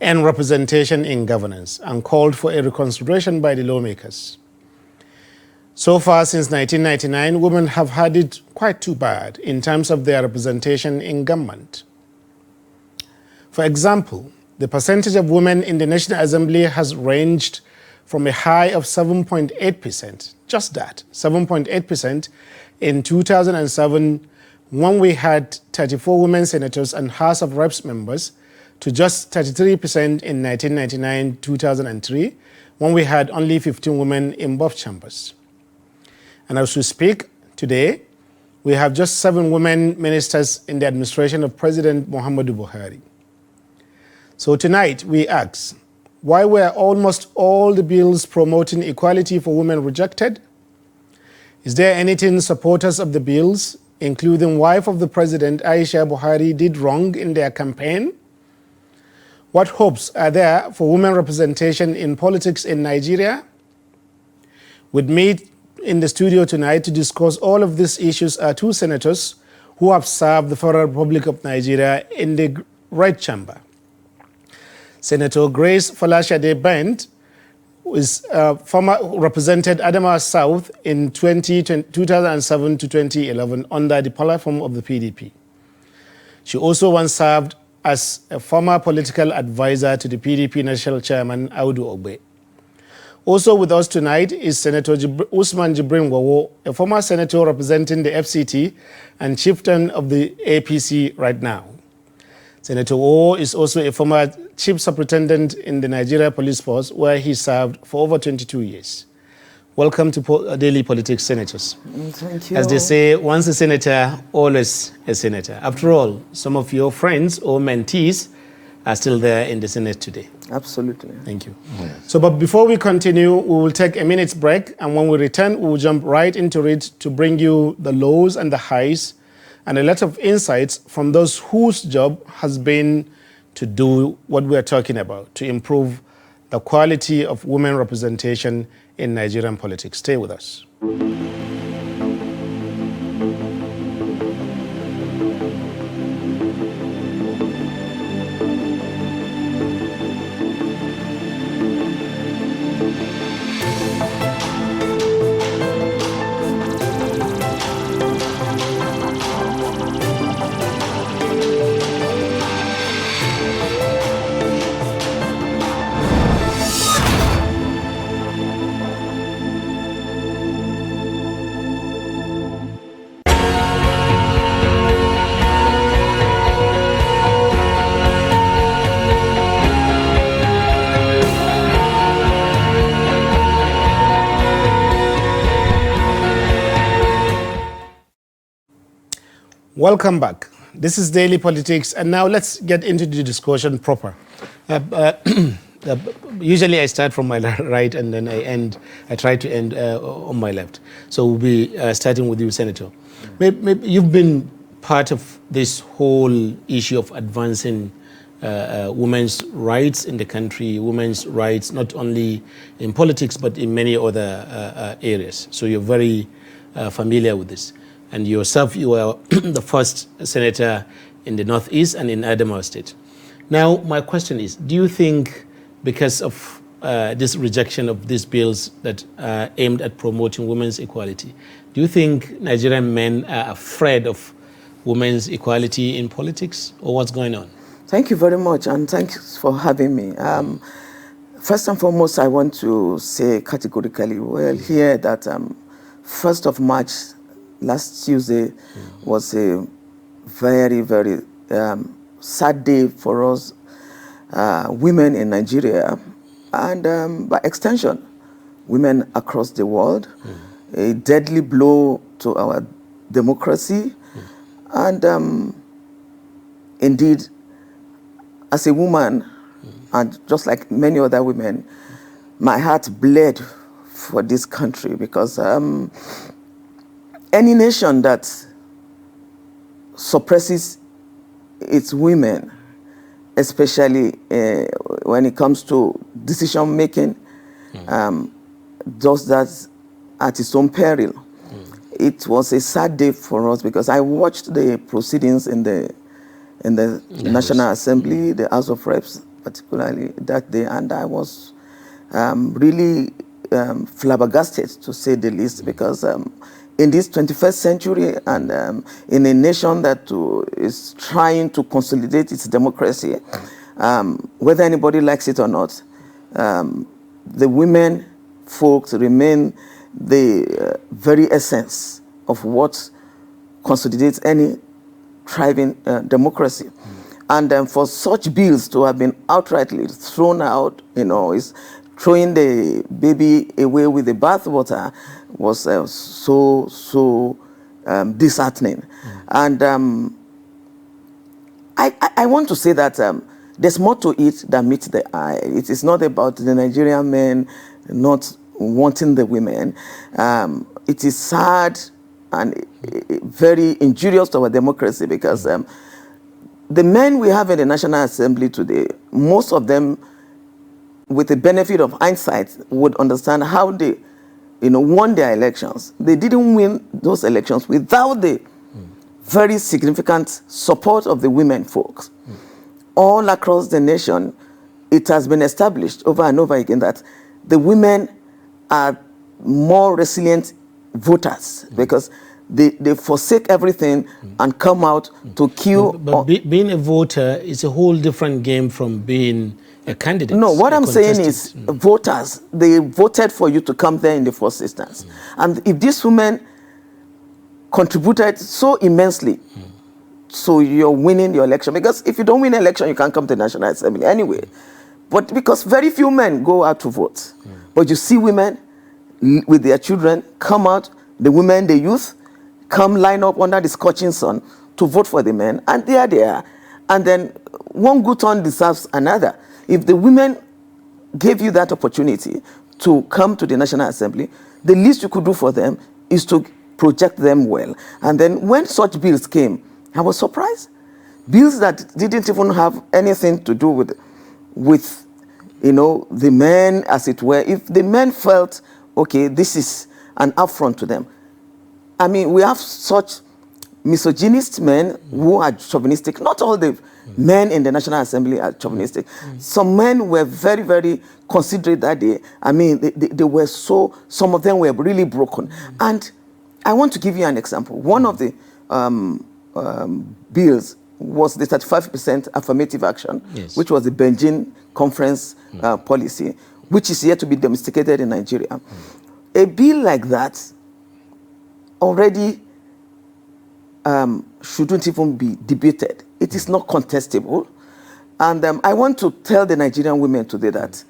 and representation in governance, and called for a reconsideration by the lawmakers. So far, since 1999, women have had it quite too bad in terms of their representation in government. For example, the percentage of women in the National Assembly has ranged from a high of 7.8%, just that, 7.8% in 2007, when we had 34 women senators and House of Reps members, to just 33% in 1999-2003, when we had only 15 women in both chambers. And as we speak today, we have just 7 women ministers in the administration of President Muhammadu Buhari. So tonight we ask, why were almost all the bills promoting equality for women rejected? Is there anything supporters of the bills, including wife of the president Aisha Buhari, did wrong in their campaign? What hopes are there for women representation in politics in Nigeria? With me in the studio tonight to discuss all of these issues are 2 senators who have served the Federal Republic of Nigeria in the Red Chamber. Senator Grace Folashade Bent is former represented Adamawa South in 2007 to 2011 under the platform of the PDP. She also once served as a former political advisor to the PDP National Chairman Audu Ogbe. Also with us tonight is Senator Usman Jibrin Wawo, a former senator representing the FCT and chieftain of the APC right now. Senator Wawo is also a former chief superintendent in the Nigeria Police Force, where he served for over 22 years. Welcome to Daily Politics, Senators. Thank you. As they say, once a senator, always a senator. After all, some of your friends or mentees are still there in the Senate today. Absolutely. Thank you. Yes. So, but before we continue, we will take a minute's break, and when we return, we will jump right into it to bring you the lows and the highs and a lot of insights from those whose job has been to do what we are talking about, to improve the quality of women representation in Nigerian politics. Stay with us. Welcome back. This is Daily Politics, and now let's get into the discussion proper. Usually I start from my right and then I try to end on my left. So we'll be starting with you, Senator. Maybe you've been part of this whole issue of advancing women's rights in the country, women's rights not only in politics but in many other areas. So you're very familiar with this. And yourself, you were the first senator in the Northeast and in Adamawa State. Now, my question is, do you think because of this rejection of these bills that are aimed at promoting women's equality, do you think Nigerian men are afraid of women's equality in politics, or what's going on? Thank you very much, and thanks for having me. First and foremost, I want to say categorically, here that 1st of March, last Tuesday, was a very, very sad day for us women in Nigeria, and by extension, women across the world. A deadly blow to our democracy. And indeed, as a woman, and just like many other women, my heart bled for this country, because any nation that suppresses its women, especially when it comes to decision making, does that at its own peril. It was a sad day for us, because I watched the proceedings in the National Assembly, the House of Reps, particularly that day, and I was really flabbergasted, to say the least, because in this 21st century and in a nation that is trying to consolidate its democracy, whether anybody likes it or not, the women folks remain the very essence of what consolidates any thriving democracy. And for such bills to have been outrightly thrown out, is throwing the baby away with the bathwater, was so disheartening. And I want to say that there's more to it than meets the eye. It is not about the Nigerian men not wanting the women. It is sad and very injurious to our democracy, because the men we have in the National Assembly today, most of them, with the benefit of hindsight, would understand how they won their elections. They didn't win those elections without the very significant support of the women folks. All across the nation, it has been established over and over again that the women are more resilient voters, because they forsake everything and come out to queue. But being a voter is a whole different game from being a candidate. No, what I'm saying is voters, they voted for you to come there in the first instance. And if these women contributed so immensely, so you're winning your election, because if you don't win an election, you can't come to the National Assembly anyway. But because very few men go out to vote. But you see women with their children come out, the women, the youth, come line up under the scorching sun to vote for the men, and they are there. And then one good turn deserves another. If the women gave you that opportunity to come to the National Assembly, the least you could do for them is to project them well. And then when such bills came, I was surprised. Bills that didn't even have anything to do with the men, as it were. If the men felt, okay, this is an affront to them. I mean, we have such misogynist men who are chauvinistic. Not all the men in the National Assembly are chauvinistic. Some men were very, very considerate that day. I mean, they were some of them were really broken. And I want to give you an example. One of the bills was the 35% affirmative action, yes, which was the Beijing Conference policy, which is yet to be domesticated in Nigeria. A bill like that already shouldn't even be debated. It is not contestable. And I want to tell the Nigerian women today that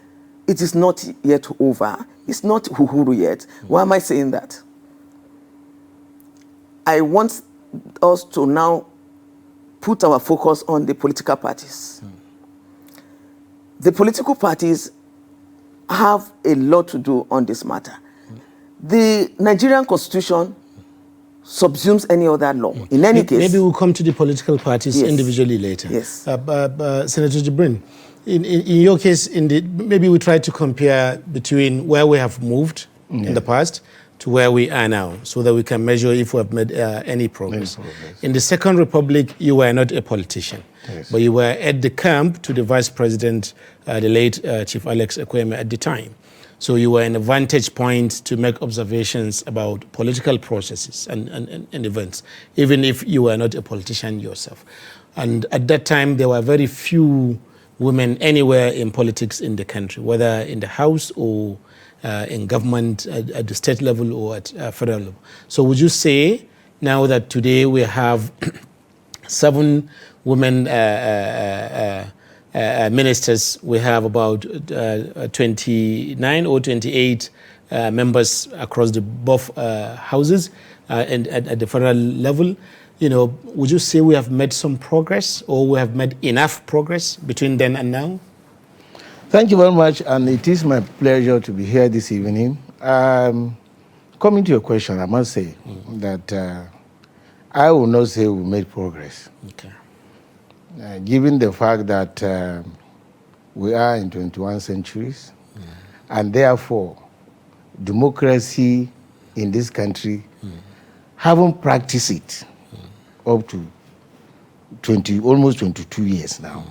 it is not yet over. It's not Uhuru yet. Why am I saying that? I want us to now put our focus on the political parties. The political parties have a lot to do on this matter. The Nigerian Constitution subsumes any other law. In any case... Maybe we'll come to the political parties individually later. Yes. Senator Jibrin, in your case, maybe we try to compare between where we have moved in the past to where we are now, so that we can measure if we have made any progress. In the Second Republic, you were not a politician, but you were at the camp to the Vice President, the late Chief Alex Ekwueme at the time. So you were in a vantage point to make observations about political processes and events, even if you were not a politician yourself. And at that time, there were very few women anywhere in politics in the country, whether in the House or in government at the state level or at federal level. So would you say now that today we have 7 women ministers, we have about 29 or 28 members across both houses and at the federal level, would you say we have made some progress, or we have made enough progress between then and now? Thank you very much, and it is my pleasure to be here this evening. Coming to your question, I must say that I will not say we made progress. Okay. Given the fact that we are in 21 centuries, and therefore democracy in this country haven't practiced it up to almost 22 years now.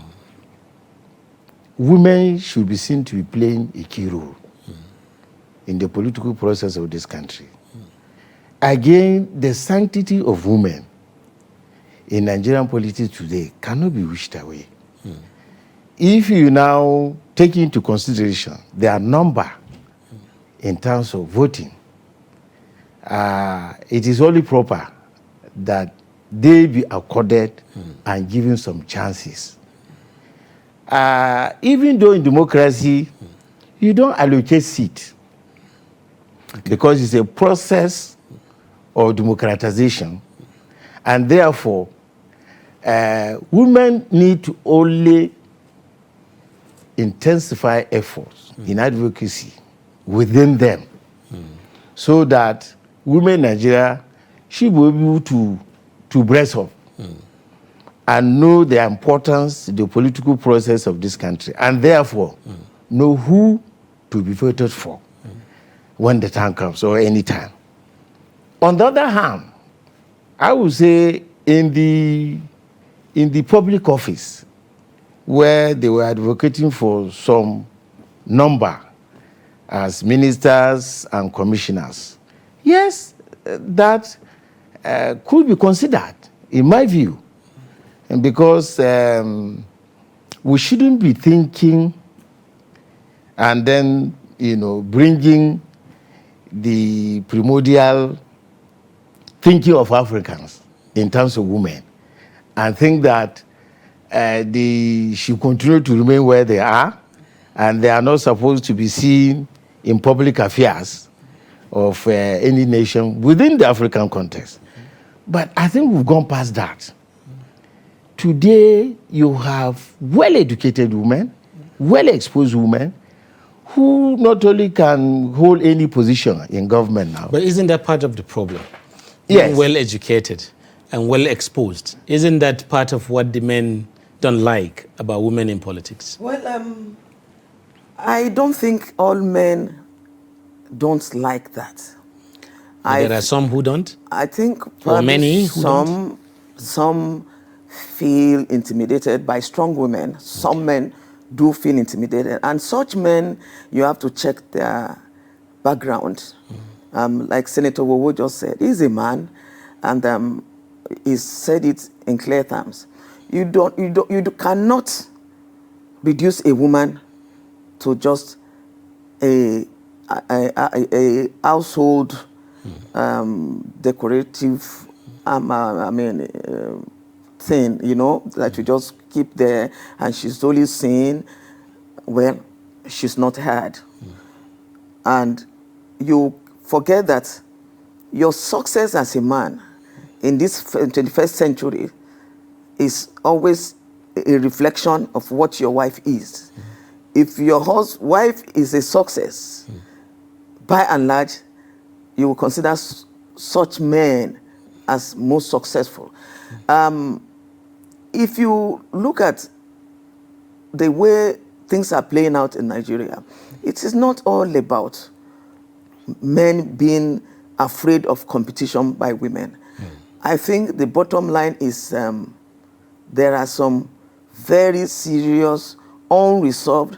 women should be seen to be playing a key role in the political process of this country. Again, the sanctity of women in Nigerian politics today cannot be wished away. If you now take into consideration their number in terms of voting, it is only proper that they be accorded and given some chances. Even though in democracy, you don't allocate seats because it's a process of democratization, and therefore, women need to only intensify efforts in advocacy within them so that women in Nigeria should be able to brace up and know the importance, the political process of this country, and therefore know who to be voted for when the time comes or any time. On the other hand, I would say in the public office where they were advocating for some number as ministers and commissioners, yes, that could be considered, in my view, and because we shouldn't be thinking and then, bringing the primordial thinking of Africans in terms of women and think that they should continue to remain where they are and they are not supposed to be seen in public affairs of any nation within the African context. But I think we've gone past that. Today, you have well-educated women, well-exposed women, who not only can hold any position in government now. But isn't that part of the problem? Yes. Being well-educated and well-exposed. Isn't that part of what the men don't like about women in politics? Well, I don't think all men don't like that. There are some who don't? I think Or many who don't? some feel intimidated by strong women. Some men do feel intimidated. And such men, you have to check their background. Like Senator Wowo just said, he's a man, and he said it in clear terms. You cannot reduce a woman to just a household decorative thing, that you just keep there and she's only seen, well, she's not heard. And you forget that your success as a man in this 21st century is always a reflection of what your wife is. If your wife is a success, by and large, you will consider such men as most successful. If you look at the way things are playing out in Nigeria, it is not all about men being afraid of competition by women. I think the bottom line is there are some very serious, unresolved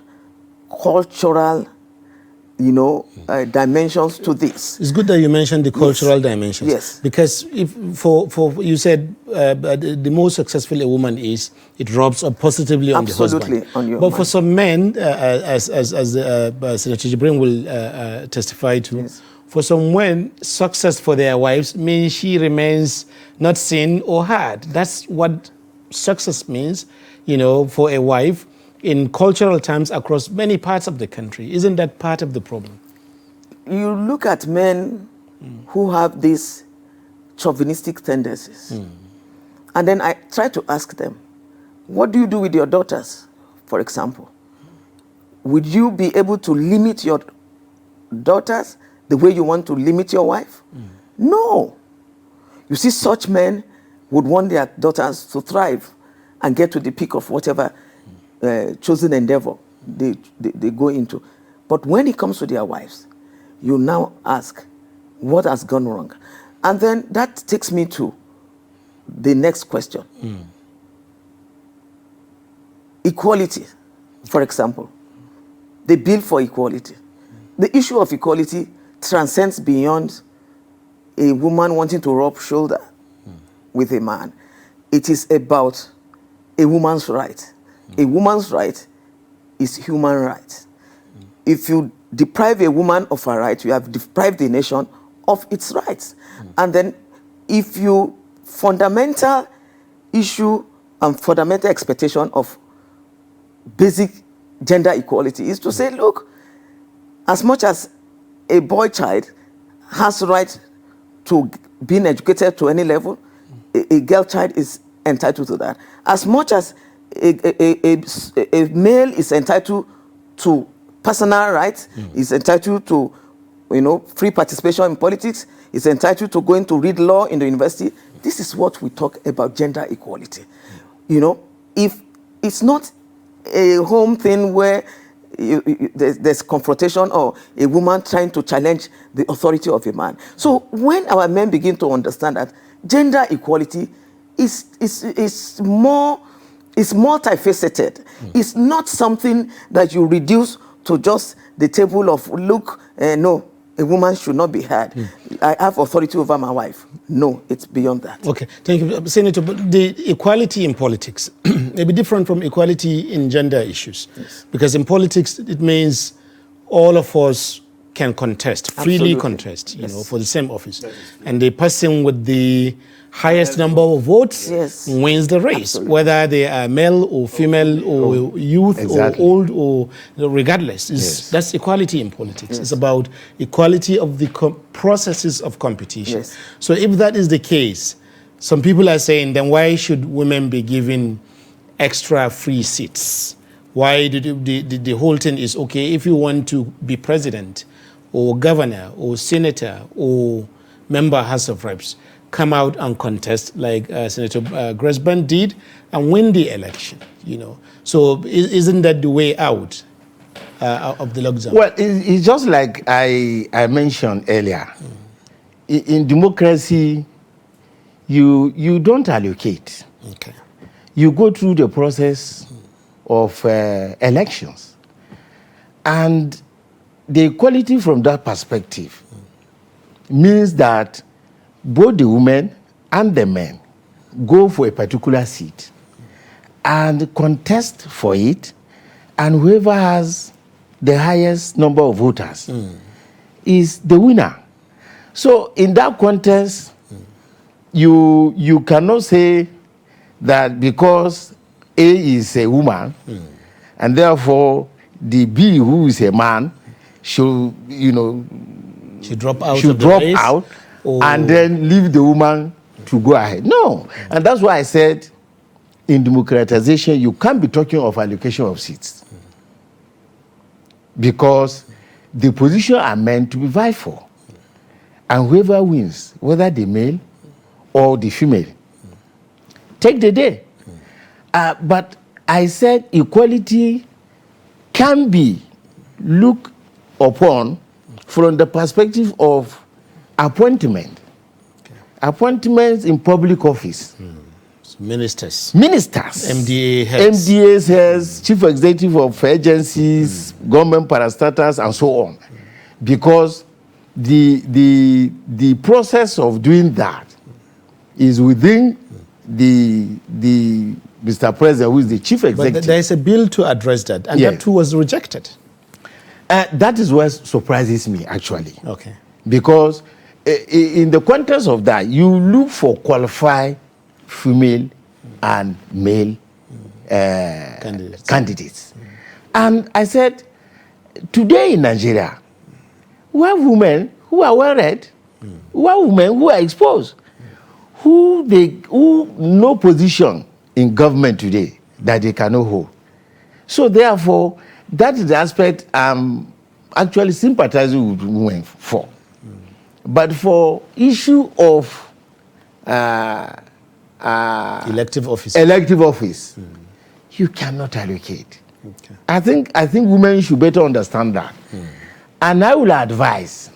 cultural dimensions to this. It's good that you mentioned the cultural dimensions. Yes. Because if you said the more successful a woman is, it rubs up positively on the husband. Absolutely, on your But mind. for some men, as Senator Jibrin will testify to, Yes. for some men, success for their wives means she remains not seen or heard. That's what success means, for a wife in cultural terms across many parts of the country. Isn't that part of the problem? You look at men who have these chauvinistic tendencies, and then I try to ask them, what do you do with your daughters, for example? Would you be able to limit your daughters the way you want to limit your wife? No. You see, such men would want their daughters to thrive and get to the peak of whatever chosen endeavor they go into. But when it comes to their wives, you now ask, what has gone wrong? And then that takes me to the next question. Equality. for example, the Bill for Equality. The issue of equality transcends beyond a woman wanting to rub shoulder with a man. It is about a woman's right. A woman's right is human right. If you deprive a woman of her right, you have deprived the nation of its rights. And then if you fundamental issue and fundamental expectation of basic gender equality is to say, look, as much as a boy child has right to being educated to any level, a girl child is entitled to that. As much as a male is entitled to personal rights, is entitled to, free participation in politics, is entitled to going to read law in the university. This is what we talk about gender equality. If it's not a home thing where there's confrontation or a woman trying to challenge the authority of a man. So when our men begin to understand that gender equality is multifaceted, it's not something that you reduce to just the table of, look, no, a woman should not be heard. I have authority over my wife. No, it's beyond that. Okay, thank you. Senator, but the equality in politics may be different from equality in gender issues. Yes. Because in politics, it means all of us can contest, freely contest, for the same office. And the person with the highest number of votes wins the race, whether they are male or female or youth or old or regardless. That's equality in politics. It's about equality of the processes of competition. So if that is the case, some people are saying, then why should women be given extra free seats? Why the whole thing is okay if you want to be president or governor or senator or member House of Reps, come out and contest like Senator Gresban did and win the election, So isn't that the way out of the lockdown? Well, it's just like I mentioned earlier. In democracy, you don't allocate. Okay. You go through the process of elections. And the equality from that perspective means that both the women and the men go for a particular seat and contest for it, and whoever has the highest number of voters is the winner. So in that contest, you cannot say that because A is a woman and therefore the B, who is a man, should drop out and then leave the woman to go ahead. No. And that's why I said in democratization, you can't be talking of allocation of seats. Because the positions are meant to be vied for. And whoever wins, whether the male or the female, take the day. But I said equality can be looked upon from the perspective of appointment. Appointments in public office. So ministers. MDA heads. MDAs heads, chief executive of agencies, government parastatals, and so on. Because the process of doing that is within the Mr. President, who is the chief executive. But there is a bill to address that, and that too was rejected. That is what surprises me, actually. Okay. Because in the context of that, you look for qualified female and male candidates. And I said, today in Nigeria, we have women who are well-read, we have women who are exposed, who no position in government today that they cannot hold. So therefore, that is the aspect I'm actually sympathizing with women for. But for issue of elective office, you cannot allocate. Okay. I think women should better understand that. And I will advise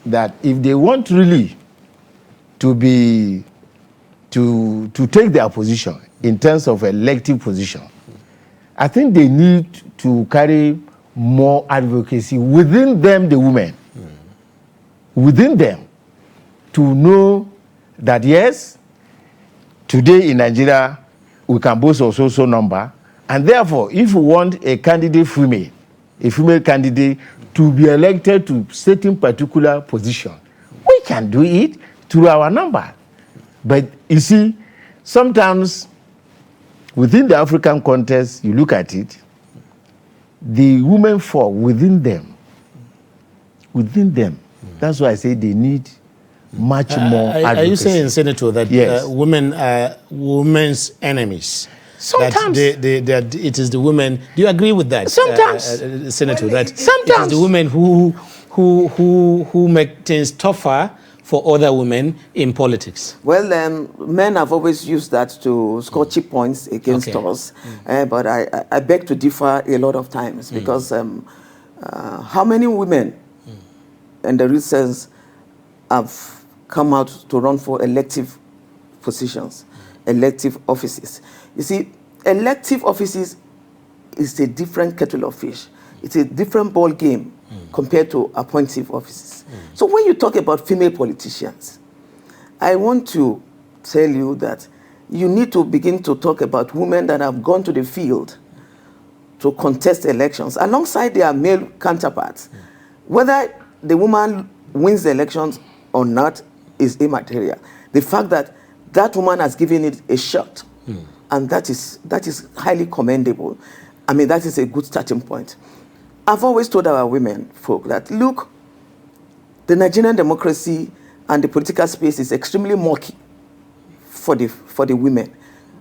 that if they want really to take their position in terms of elective position, I think they need to carry more advocacy within them, the women, within them, to know that yes, today in Nigeria, we can boast of so number, and therefore, if we want a candidate female, a female candidate to be elected to certain particular position, we can do it through our number. But you see, sometimes within the African context, you look at it, the women fall within them. Within them. That's why I say they need much more advocacy. Are you saying, Senator, that Yes. women are women's enemies? Sometimes. That it is the women. Do you agree with that, Sometimes. Senator? That it is sometimes. the women who make things tougher for other women in politics. Well, men have always used that to score cheap points against us, but I beg to differ a lot of times because how many women in the recent have come out to run for elective positions, elective offices? You see, elective offices is a different kettle of fish. It's a different ball game compared to appointive offices. So when you talk about female politicians, I want to tell you that you need to begin to talk about women that have gone to the field to contest elections alongside their male counterparts. Whether the woman wins the elections or not is immaterial. The fact that that woman has given it a shot, and that is highly commendable. I mean, that is a good starting point. I've always told our women folk that, look, the Nigerian democracy and the political space is extremely murky for the women.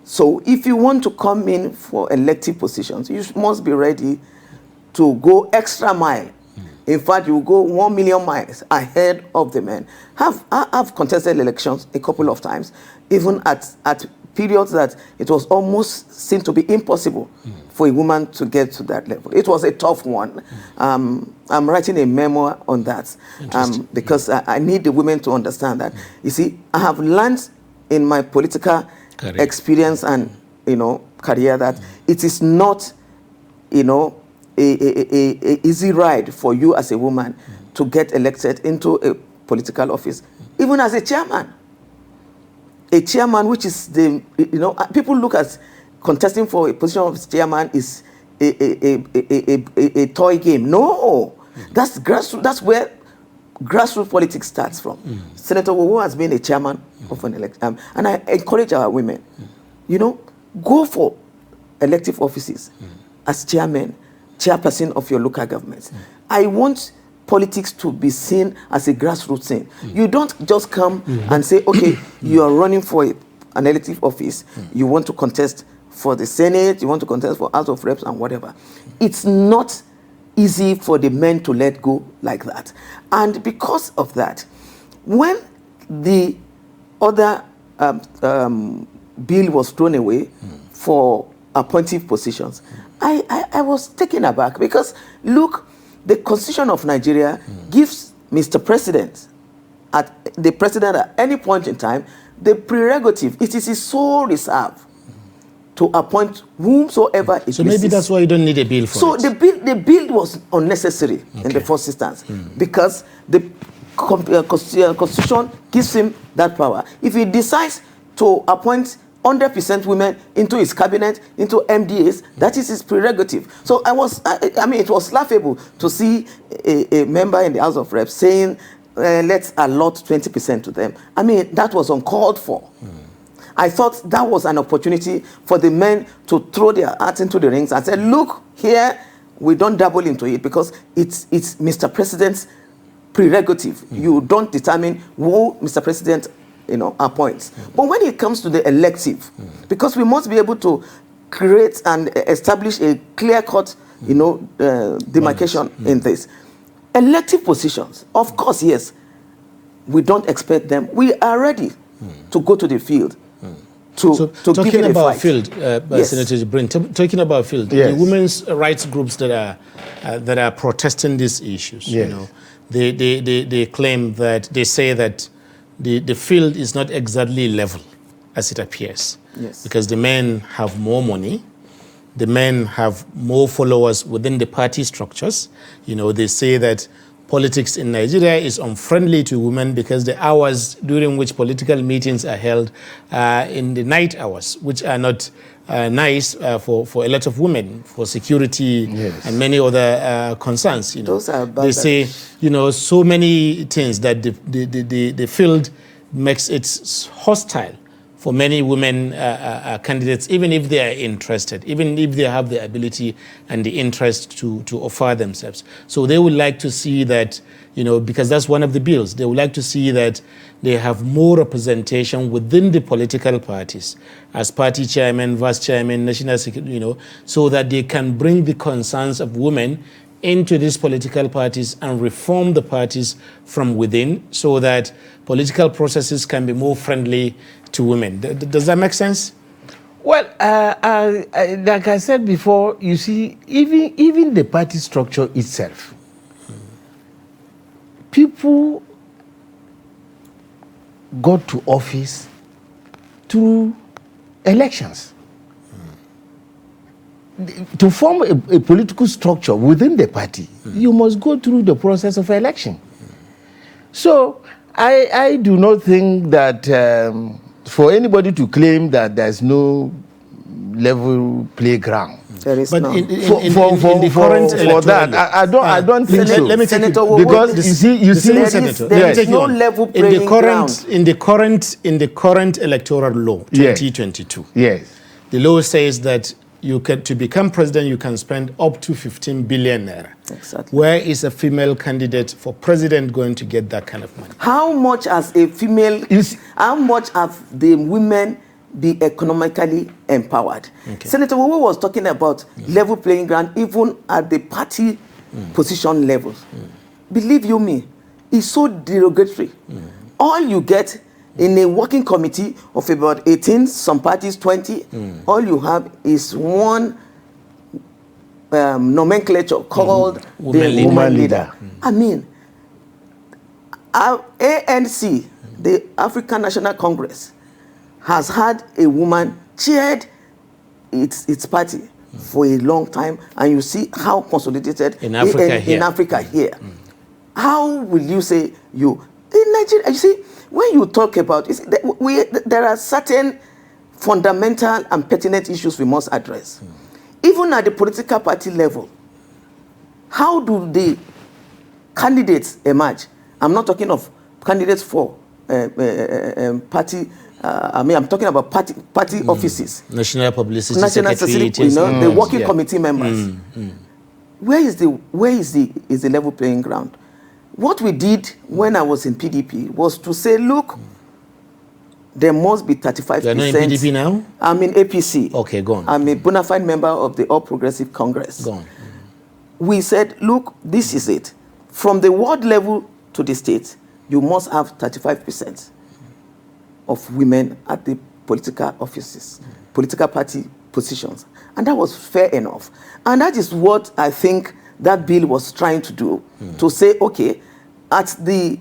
So if you want to come in for elective positions, you must be ready to go extra mile. In fact, you go 1 million miles ahead of the men. I've contested elections a couple of times, even at periods that it was almost seemed to be impossible for a woman to get to that level. It was a tough one. I'm writing a memoir on that because I need the women to understand that. You see, I have learned in my political experience and career that it is not a easy ride for you as a woman to get elected into a political office, even as a chairman. A chairman, which is people look at contesting for a position of chairman is a toy game. No, that's grassroots. That's where grassroots politics starts from. Senator Wowo has been a chairman of an election, and I encourage our women, go for elective offices as chairperson of your local government. I want politics to be seen as a grassroots thing. You don't just come and say, okay, you are running for an elective office, you want to contest for the Senate, you want to contest for House of Reps and whatever. It's not easy for the men to let go like that. And because of that, when the other bill was thrown away for appointive positions, I was taken aback because, look, the Constitution of Nigeria gives Mr. President, the president at any point in time, the prerogative. It is his sole reserve to appoint whomsoever it So maybe that's why you don't need a bill for it. So the bill was unnecessary in the first instance because the Constitution gives him that power. If he decides to appoint 100% women into his cabinet, into MDAs, that is his prerogative. So it was laughable to see a member in the House of Reps saying, let's allot 20% to them. I mean, that was uncalled for. I thought that was an opportunity for the men to throw their hearts into the rings and say, look, here, we don't dabble into it because it's Mr. President's prerogative. You don't determine who Mr. President appoints. But when it comes to the elective, because we must be able to create and establish a clear-cut, demarcation in this. Elective positions, of course, yes, we don't expect them. We are ready to go to the field to talking about field, Yes. Senator Jibrin, talking about field, Yes. the women's rights groups that are protesting these issues, Yes. they claim that they say that the field is not exactly level as it appears. Yes. Because the men have more money, the men have more followers within the party structures. You know, they say that politics in Nigeria is unfriendly to women because the hours during which political meetings are held in the night hours, which are not nice for a lot of women, for security and many other concerns. You know, those are they say, you know, so many things that the field makes it hostile for many women candidates, even if they are interested, even if they have the ability and the interest to offer themselves. So they would like to see that, you know, because that's one of the bills, they would like to see that they have more representation within the political parties as party chairman, vice chairman, national secretary, you know, so that they can bring the concerns of women into these political parties and reform the parties from within so that political processes can be more friendly to women. Does that make sense? Well, like I said before, you see, even the party structure itself, people got to office through elections. To form a political structure within the party, you must go through the process of election. So I do not think that for anybody to claim that there's no level playground. There is But no. in the current For that, I don't think so. Let me take Senator, you, because you see, there is no level playing ground. in the current electoral law, 2022. Yes. The law says that to become president, you can spend up to 15 billion naira. Exactly. Where is a female candidate for president going to get that kind of money? How much as a female, how much have the women be economically empowered? Okay. Senator Wowo was talking about level playing ground even at the party position levels. Believe you me, it's so derogatory. All you get in a working committee of about 18, some parties 20, all you have is one nomenclature called the woman leader. I mean, our ANC, the African National Congress, has had a woman chaired its party for a long time, and you see how consolidated in Africa here. How will you say in Nigeria? You see, when you talk about there are certain fundamental and pertinent issues we must address. Even at the political party level, how do the candidates emerge? I'm not talking of candidates for party. I'm talking about party offices. National Publicity Secretary, the working committee members. Where is the level playing ground? What we did when I was in PDP was to say, look, there must be 35%. You're not in PDP now? I'm in APC. Okay, go on. I'm a bona fide member of the All Progressive Congress. Go on. We said, look, this is it. From the ward level to the state, you must have 35% of women at the political offices, political party positions. And that was fair enough. And that is what I think that bill was trying to do, to say, okay, at the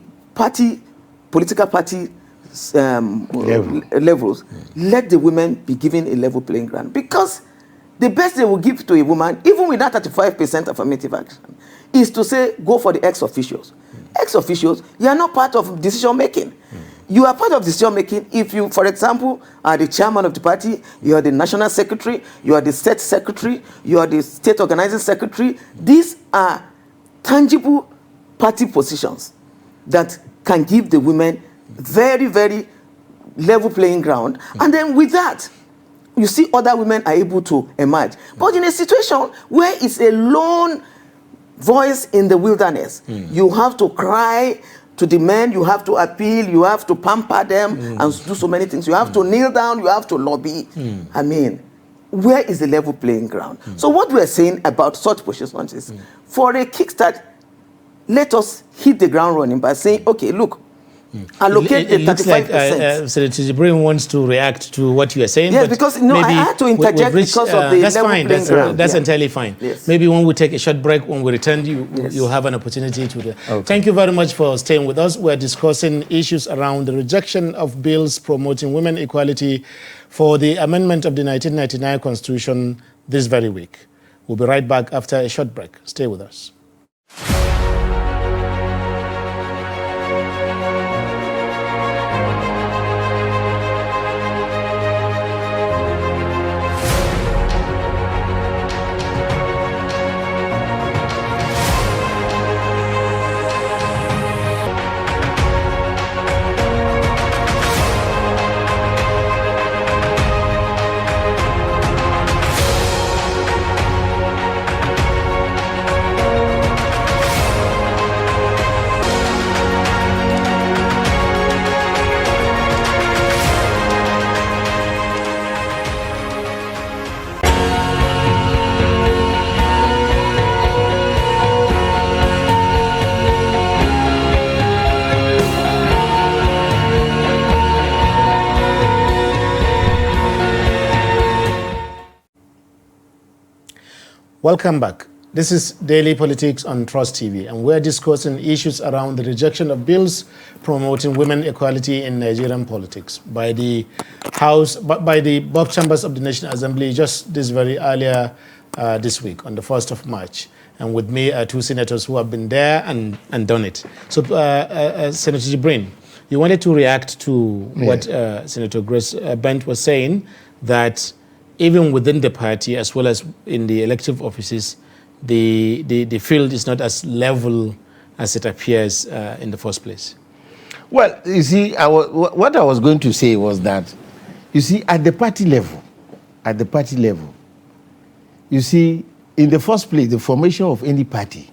political party levels, let the women be given a level playing ground. Because the best they will give to a woman, even with that 35% affirmative action, is to say, go for the ex-officials. Ex-officials, you are not part of decision making. You are part of decision making if you, for example, are the chairman of the party, you are the national secretary, you are the state secretary, you are the state organizing secretary. These are tangible party positions that can give the women very, very level playing ground. And then with that, you see other women are able to emerge. But in a situation where it's a lone voice in the wilderness, you have to cry to the men, you have to appeal, you have to pamper them and do so many things. You have to kneel down, you have to lobby. I mean, where is the level playing ground? So what we're saying about such positions is, for a kickstart, let us hit the ground running by saying, okay, look, allocate the 35%. Looks like Senator Jibril wants to react to what you are saying. Yes, because I had to interject because of the that's level fine. playing ground. That's entirely fine. Yes. Maybe when we take a short break, when we return, you'll have an opportunity to. Thank you very much for staying with us. We're discussing issues around the rejection of bills promoting women equality for the amendment of the 1999 Constitution this very week. We'll be right back after a short break. Stay with us. Welcome back. This is Daily Politics on Trust TV, and we're discussing issues around the rejection of bills promoting women equality in Nigerian politics by the House, by the both chambers of the National Assembly just this very earlier this week on the 1st of March. And with me are two senators who have been there and done it. So, Senator Jibrin, you wanted to react to what Senator Grace Bent was saying, that even within the party as well as in the elective offices, the field is not as level as it appears in the first place. Well, you see, what I was going to say was that, you see, at the party level, you see, in the first place, the formation of any party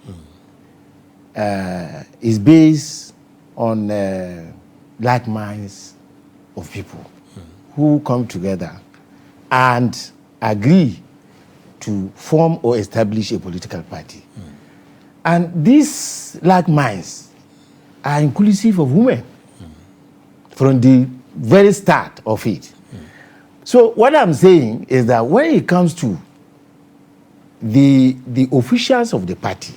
is based on like minds of people who come together and agree to form or establish a political party. And these like minds are inclusive of women from the very start of it. So what I'm saying is that when it comes to the officials of the party,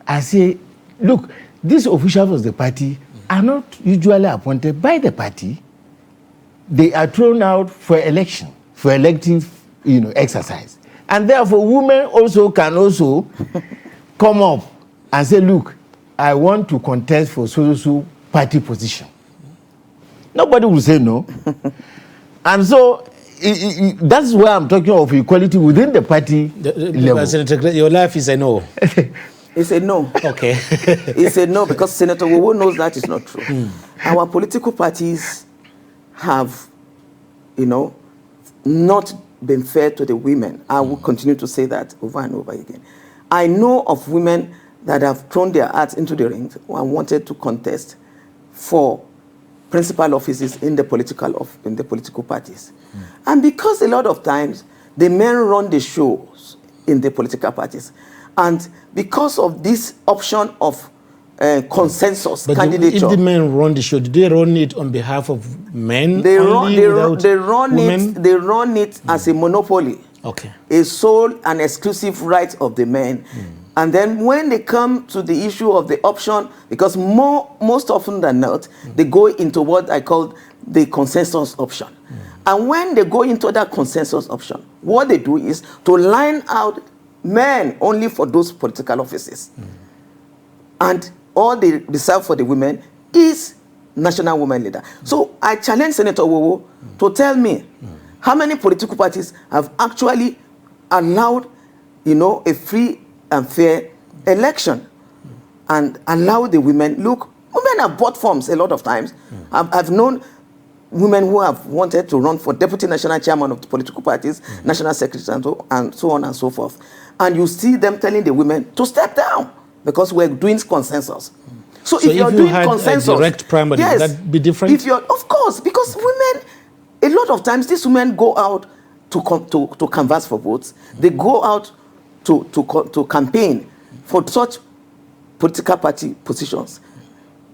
I say, look, these officials of the party are not usually appointed by the party. They are thrown out for election, for elective, exercise. And therefore, women also can also come up and say, look, I want to contest for so party position. Nobody will say no. And so that's why I'm talking of equality within the party level. Senator, your laugh is a no. It's a no. Okay. It's a no because Senator Wowo knows that is not true. Our political parties have, not been fair to the women. I will continue to say that over and over again. I know of women that have thrown their hearts into the ring and wanted to contest for principal offices in the political parties. And because a lot of times the men run the shows in the political parties, and because of this option of consensus candidature. If the men run the show, do they run it on behalf of men? They run it as a monopoly. Okay. A sole and exclusive right of the men. And then when they come to the issue of the option, because most often than not, they go into what I call the consensus option. And when they go into that consensus option, what they do is to line out men only for those political offices. And all they reserve for the women is national women leader. So I challenge Senator Wowo to tell me how many political parties have actually allowed, a free and fair election and allow the women. Look, women have bought forms a lot of times. I've known women who have wanted to run for deputy national chairman of the political parties, national secretaries, and so on and so forth. And you see them telling the women to step down because we're doing consensus. So if you're doing consensus, a direct primary, yes, would that be different? Of course, because women, a lot of times these women go out to canvass for votes. They go out to campaign for such political party positions.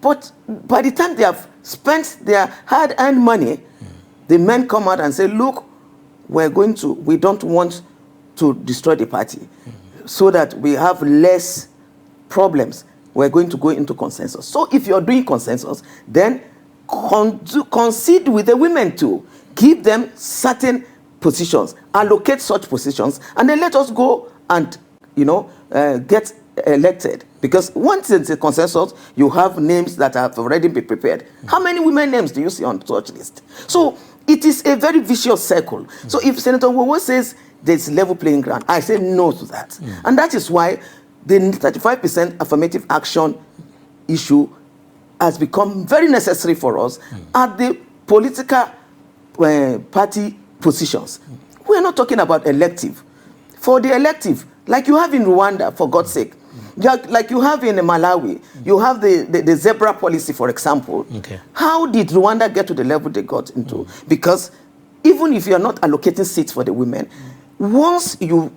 But by the time they have spent their hard-earned money, the men come out and say, look, we don't want to destroy the party so that we have less problems. We're going to go into consensus. So if you're doing consensus, then concede with the women too. Give them certain positions, allocate such positions, and then let us go and, get elected. Because once it's a consensus, you have names that have already been prepared. How many women names do you see on such list? So it is a very vicious circle. So if Senator Wowo says there's level playing ground, I say no to that. And that is why the 35% affirmative action issue has become very necessary for us at the political party positions. We're not talking about elective. For the elective, like you have in Rwanda, for God's sake, like you have in Malawi, you have the zebra policy, for example. Okay. How did Rwanda get to the level they got into? Because even if you are not allocating seats for the women, once you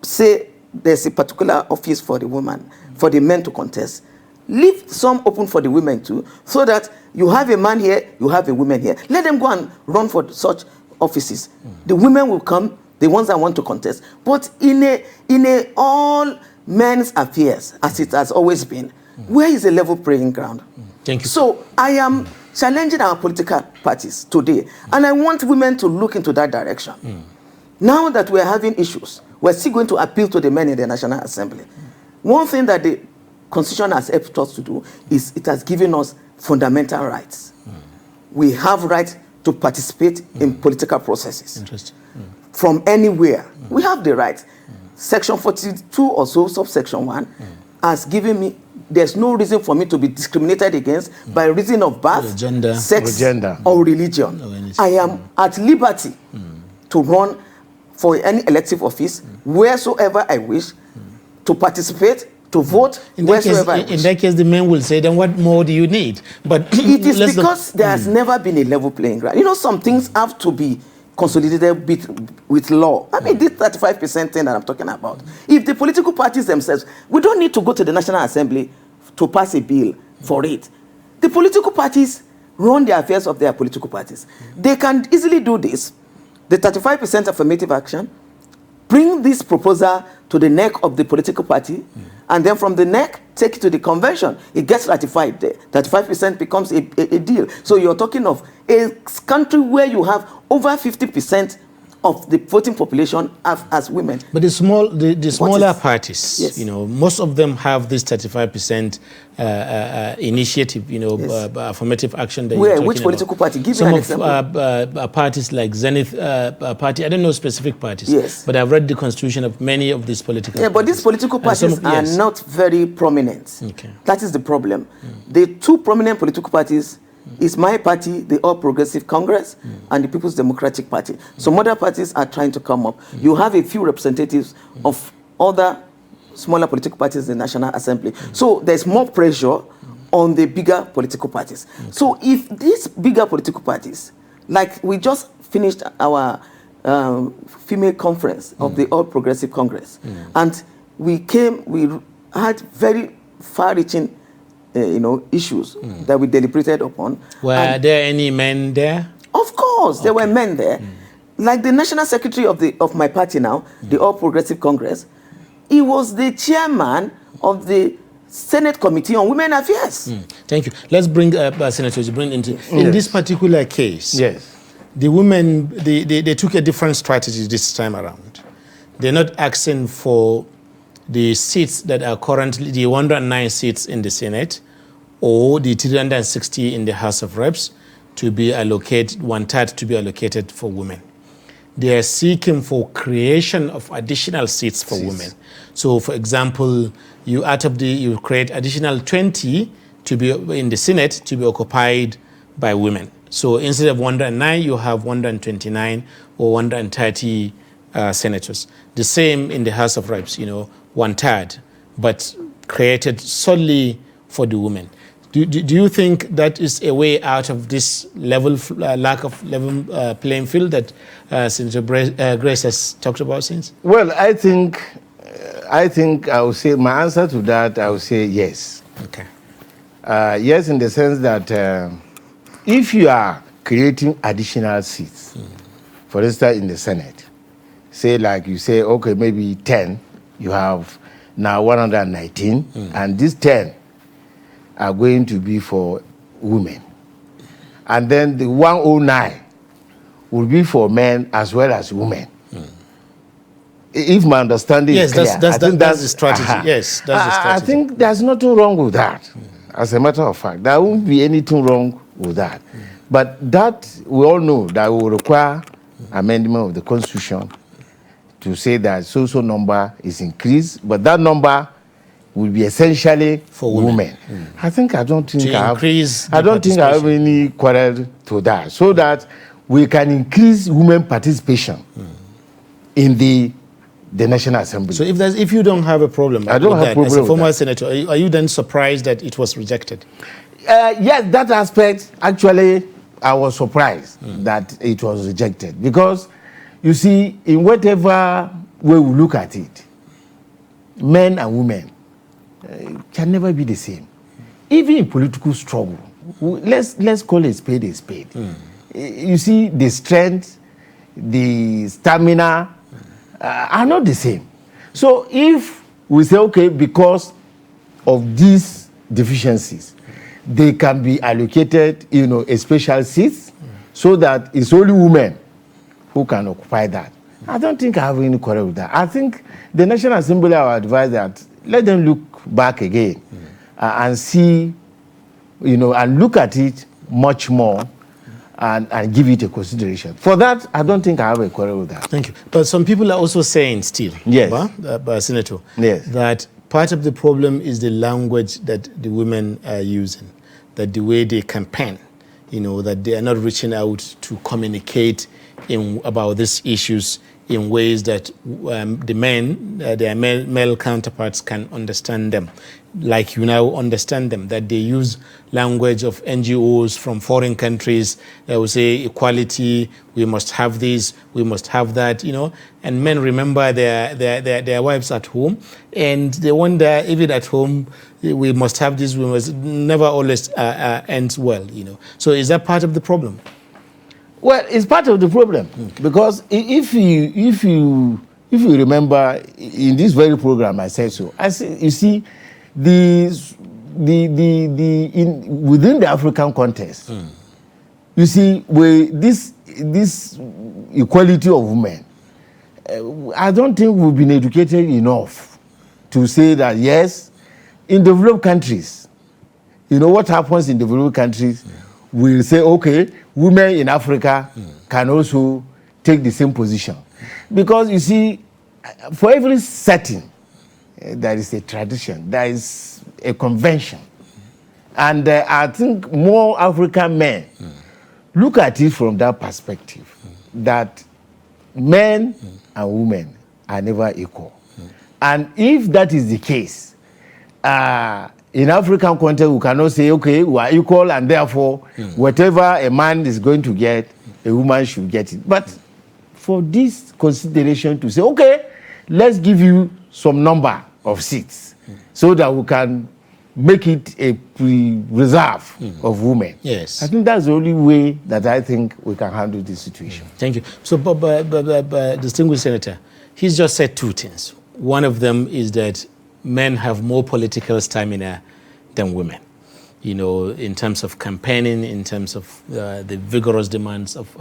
say there's a particular office for the woman, for the men to contest, leave some open for the women too, so that you have a man here, you have a woman here. Let them go and run for such offices. The women will come, the ones that want to contest. But in a all men's affairs, as it has always been, where is the level playing ground? Thank you. So I am challenging our political parties today, and I want women to look into that direction. Now that we're having issues, we're still going to appeal to the men in the National Assembly. One thing that the Constitution has helped us to do is it has given us fundamental rights. We have right to participate in political processes. Interesting. From anywhere. We have the right. Section 42 or so, subsection 1, has given me, there's no reason for me to be discriminated against by reason of birth, Gender. sex, Or gender. or religion. I am at liberty to run for any elective office wheresoever I wish, to participate, to vote wheresoever I wish. In that case, the men will say, then what more do you need? But It is because there has never been a level playing ground. You know, some things have to be consolidated with law. I mean, this 35% thing that I'm talking about. If the political parties themselves, we don't need to go to the National Assembly to pass a bill for it. The political parties run the affairs of their political parties. They can easily do this. The 35% affirmative action, bring this proposal to the neck of the political party, and then from the neck, take it to the convention. It gets ratified there. 35% becomes a deal. So you're talking of a country where you have over 50% of the voting population as women. But the smaller parties, Yes. most of them have this 35% initiative, Yes. affirmative action that Where? you're Which talking political about. party? Give me Some an of example. parties like Zenith Party, I don't know specific parties, Yes. but I've read the constitution of many of these political Yeah, parties. but these political And some parties of- are yes. not very prominent. Okay. That is the problem. The two prominent political parties is my party, the All Progressive Congress, and the People's Democratic Party. Some other parties are trying to come up. You have a few representatives of other smaller political parties in the National Assembly. So there's more pressure on the bigger political parties. So if these bigger political parties, like we just finished our female conference of the All Progressive Congress, and we had very far-reaching issues that we deliberated upon. Were there any men there? Of course, there were men there. Like the national secretary of my party now, the All Progressive Congress, he was the chairman of the Senate Committee on Women Affairs. Thank you. Let's bring Senator Jibrin into in this particular case. Yes. The women, they took a different strategy this time around. They're not asking for the seats that are currently the 109 seats in the Senate or the 360 in the House of Reps to be allocated, 1/3 to be allocated for women. They are seeking for creation of additional seats for women. So, for example, you create additional 20 to be in the Senate to be occupied by women. So instead of 109, you have 129 or 130 senators. The same in the House of Reps, 1/3, but created solely for the women. Do you think that is a way out of this lack of level playing field that Senator Grace has talked about since? Well, I think I would say my answer to that, I would say yes. Okay. Yes, in the sense that if you are creating additional seats, for instance, in the Senate, say like you say, okay, maybe 10, you have now 119, and these 10 are going to be for women. And then the 109 will be for men as well as women. If my understanding Yes, is clear, that's the strategy. Yes, that's the strategy. I think there's nothing wrong with that. As a matter of fact, there won't be anything wrong with that. But that, we all know that will require amendment of the Constitution to say that so number is increased, but that number will be essentially for women. I don't think I have any quarrel to that, so that we can increase women participation in the National Assembly. So if you don't have a problem, I don't have a problem as a former with senator, are you then surprised that it was rejected? Yes, that aspect, actually, I was surprised that it was rejected, because you see, in whatever way we look at it, men and women can never be the same. Even in political struggle, let's call a spade a spade. You see, the strength, the stamina are not the same. So if we say, okay, because of these deficiencies, they can be allocated, a special seats, so that it's only women who can occupy that. I don't think I have any quarrel with that. I think the National Assembly, I would advise that let them look back again and see, and look at it much more and give it a consideration. For that, I don't think I have a quarrel with that. Thank you. But some people are also saying still, yes, Senator, yes, that part of the problem is the language that the women are using, that the way they campaign, that they are not reaching out to communicate about these issues in ways that the men, their male counterparts can understand them, like you now understand them, that they use language of NGOs from foreign countries that will say equality, we must have this, we must have that, and men remember their wives at home, and they wonder, even at home, we must have this, we must never always ends well, So is that part of the problem? Well, it's part of the problem, because if you remember in this very program, I said so. You see, within the African context, you see, this equality of women, I don't think we've been educated enough to say that yes, in developed countries, what happens in developed countries, we'll say, okay, women in Africa can also take the same position. Because you see, for every setting, there is a tradition, there is a convention. And I think more African men look at it from that perspective, that men and women are never equal. And if that is the case, in African context, we cannot say, okay, we are equal, and therefore, whatever a man is going to get, a woman should get it. But for this consideration to say, okay, let's give you some number of seats so that we can make it a reserve of women. Yes. I think that's the only way that I think we can handle this situation. Thank you. So, distinguished Senator, he's just said two things. One of them is that men have more political stamina than women, in terms of campaigning, in terms of the vigorous demands of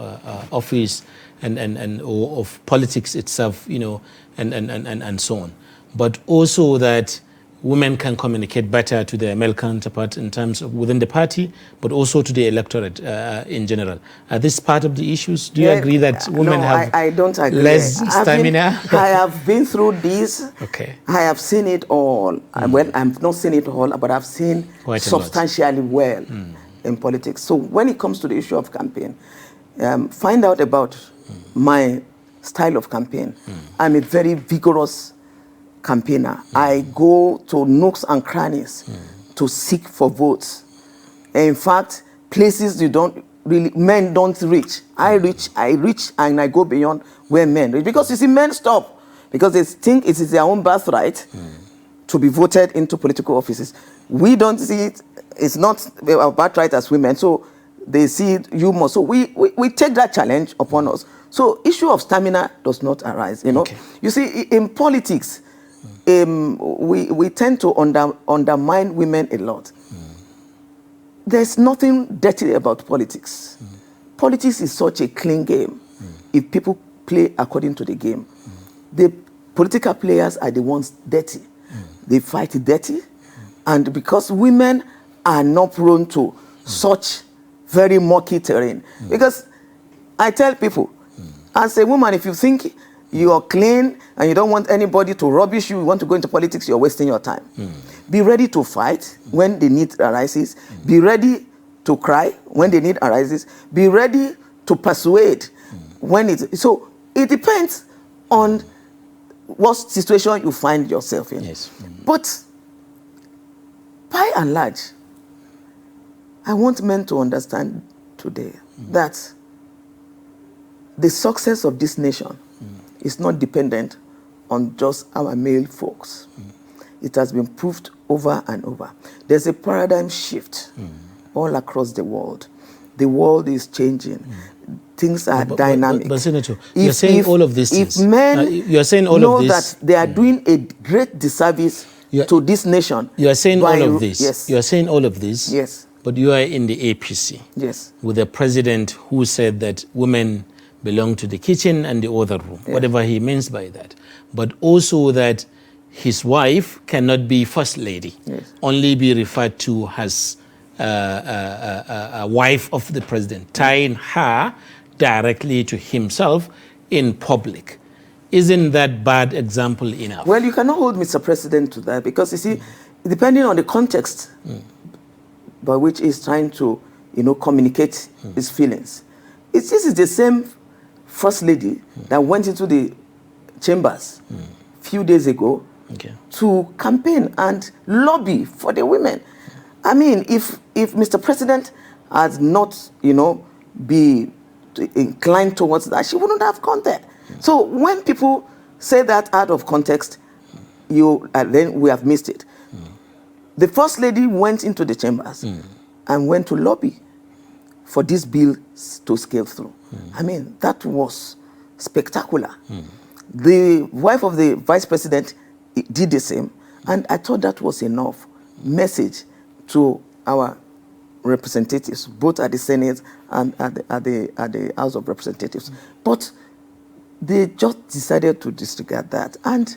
office and of politics itself, and so on. But also that women can communicate better to their male counterparts in terms of within the party, but also to the electorate in general. Are this part of the issues? Do you agree that women have I don't agree. less stamina? I have been through this. Okay. I have seen it all. Well, I've not seen it all, but I've seen quite substantially well in politics. So when it comes to the issue of campaign, find out about my style of campaign. I'm a very vigorous campaigner. I go to nooks and crannies to seek for votes. In fact, places men don't reach. I reach, and I go beyond where men reach. Because you see, men stop because they think it is their own birthright to be voted into political offices. We don't see it. It's not our birthright as women. So they see it, you must. So we take that challenge upon us. So issue of stamina does not arise. Okay. You see, in politics, we tend to undermine women a lot. There's nothing dirty about politics. politics is such a clean game if people play according to the game. The political players are the ones dirty. They fight dirty. And because women are not prone to such very murky terrain. Because I tell people, as a woman, if you think you are clean and you don't want anybody to rubbish you, you want to go into politics, you're wasting your time. Be ready to fight when the need arises. Be ready to cry when the need arises. Be ready to persuade when it's... So it depends on what situation you find yourself in. Yes. But by and large, I want men to understand today that the success of this nation is not dependent on just our male folks. It has been proved over and over. There's a paradigm shift all across the world. The world is changing. Things are dynamic. But Senator, you're saying all of these things. If men you're saying all know of this, that they are doing a great disservice to this nation. You are saying all of this. Yes. You are saying all of this. Yes. But you are in the APC. Yes. With a president who said that women belong to the kitchen and the other room, whatever he means by that. But also that his wife cannot be first lady, only be referred to as a wife of the president, tying her directly to himself in public. Isn't that bad example enough? Well, you cannot hold Mr. President to that because, you see, depending on the context by which he's trying to, communicate his feelings. This is the same first lady that went into the chambers a few days ago to campaign and lobby for the women. I mean, if Mr. President had not, be inclined towards that, she wouldn't have gone there. So when people say that out of context, then we have missed it. The first lady went into the chambers and went to lobby for this bill to scale through. I mean, that was spectacular. The wife of the vice president did the same, and I thought that was enough message to our representatives, both at the Senate and at the House of Representatives. But they just decided to disregard that and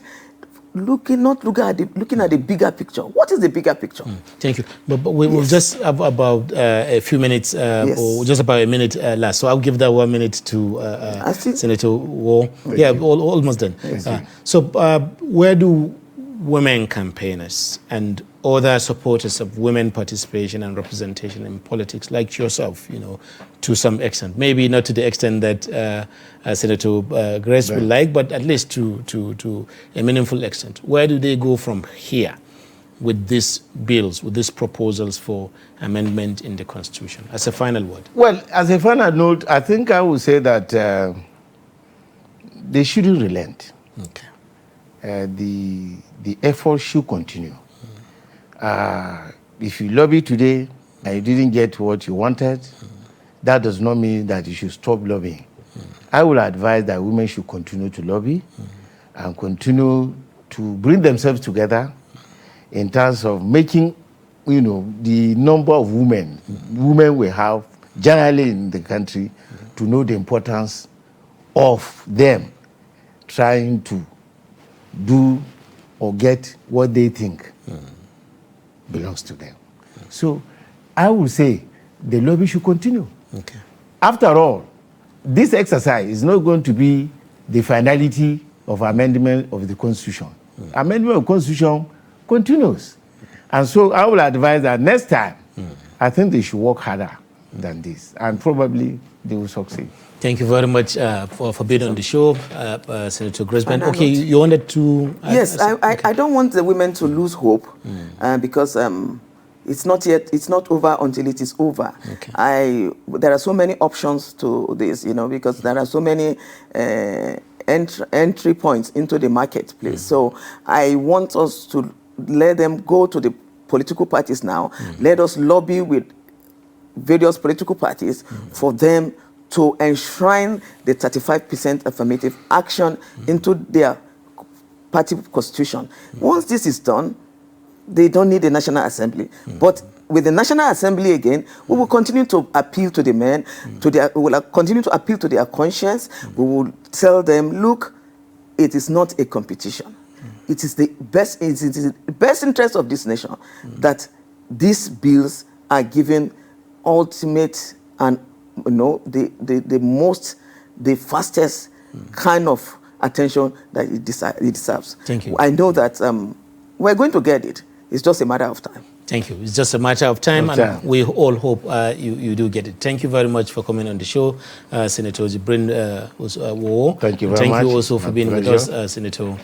looking at the bigger picture. What is the bigger picture? Thank you. But we will just have about a few minutes, or just about a minute last. So I'll give that 1 minute to Senator Wall. Yeah, almost done. So where do women campaigners and other supporters of women participation and representation in politics, like yourself, to some extent, maybe not to the extent that Senator Grace would like, but at least to a meaningful extent. Where do they go from here with these bills, with these proposals for amendment in the Constitution? As a final word. Well, as a final note, I think I would say that they shouldn't relent. Okay. The effort should continue. If you lobby today and you didn't get what you wanted, that does not mean that you should stop lobbying. I would advise that women should continue to lobby and continue to bring themselves together in terms of making, the number of women we have generally in the country to know the importance of them trying to do or get what they think belongs to them. So I would say the lobby should continue. Okay. After all, this exercise is not going to be the finality of amendment of the Constitution. Amendment of the Constitution continues. And so I will advise that next time, I think they should work harder than this, and probably they will succeed. Thank you very much for being on the show, Senator Graceman. Okay, you wanted to... Yes, I don't want the women to lose hope because it's not over until it is over. Okay. There are so many options to this, because there are so many entry points into the marketplace. So I want us to let them go to the political parties now. Let us lobby with various political parties for them to enshrine the 35% affirmative action into their party constitution. Once this is done, they don't need a National Assembly. But with the National Assembly again, we will continue to appeal to the men, we will continue to appeal to their conscience. We will tell them, look, it is not a competition. It is the best interest of this nation that these bills are given ultimate and the fastest kind of attention that it deserves. Thank you. I know that we're going to get it. It's just a matter of time. Thank you. It's just a matter of time, and we all hope you do get it. Thank you very much for coming on the show, Senator Jibrin Wo. Thank you very much. Thank you also for being with us, Senator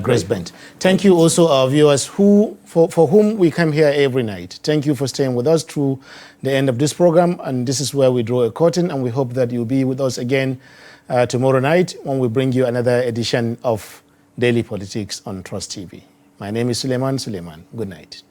Grace Bent. Thank you also our viewers for whom we come here every night. Thank you for staying with us through the end of this program, and this is where we draw a curtain, and we hope that you'll be with us again tomorrow night when we bring you another edition of Daily Politics on Trust TV. My name is Suleiman Suleiman. Good night.